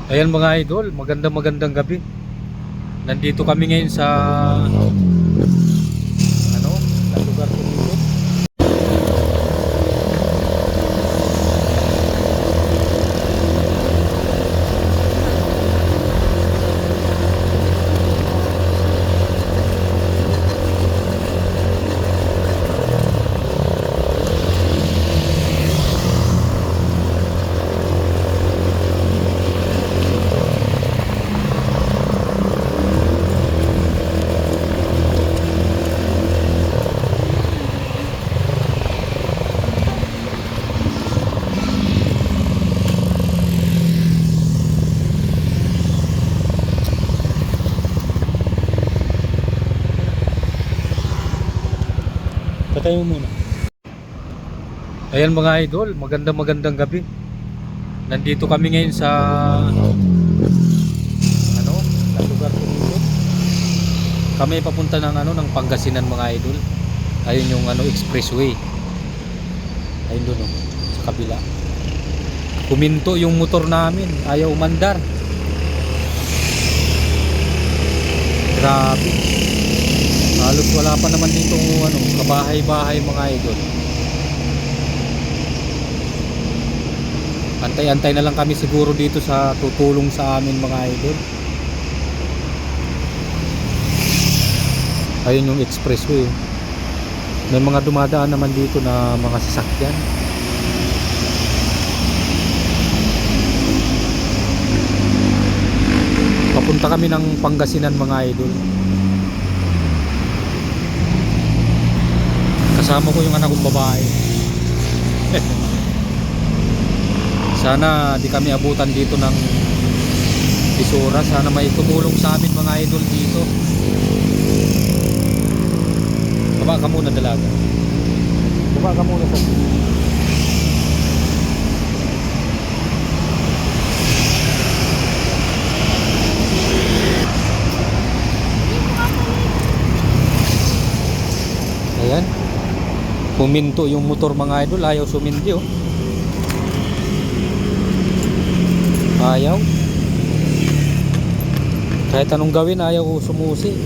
Ayan mga idol, magandang gabi. Nandito kami ngayon sa sa lugar ko dito. Patay mo muna. Ayan mga idol, magandang gabi. Nandito kami ngayon sa sa lugar ko dito. Kami papunta ng Pangasinan mga idol. Ayun yung expressway. Ayun doon sa kabila. Kuminto yung motor namin, ayaw umandar. Grabe. Halos wala pa naman dito kabahay-bahay mga idol. Antay-antay na lang kami siguro dito sa tutulong sa amin mga idol. Ayun yung expressway. May mga dumadaan naman dito na mga sasakyan. Papunta kami ng Pangasinan mga idol. Kasama ko yung anak kong babae. Sana di kami abutan dito ng bisura. Sana may tumulong sa amin mga idol dito. Baba ka muna dalaga. Baba ka muna sa ayan. Puminto yung motor mga idol. Ayaw sumindi Ayaw. Kahit anong gawin ayaw sumusi.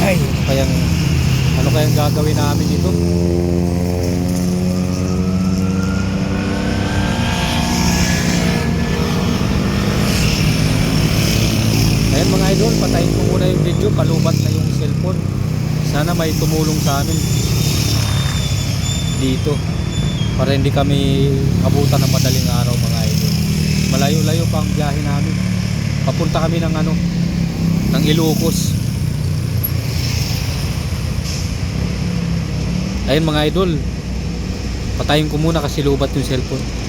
Ay, ano kayang gagawin namin dito? Ayan mga idol, patayin ko muna yung video. Palubat na yung cellphone. Sana may tumulong sa amin dito para hindi kami abutan ng madaling araw mga idol. Malayo-layo pa ang biyahe namin. Papunta kami ng Ilocos. Ayun mga idol, patayin ko muna kasi lubat yung cellphone.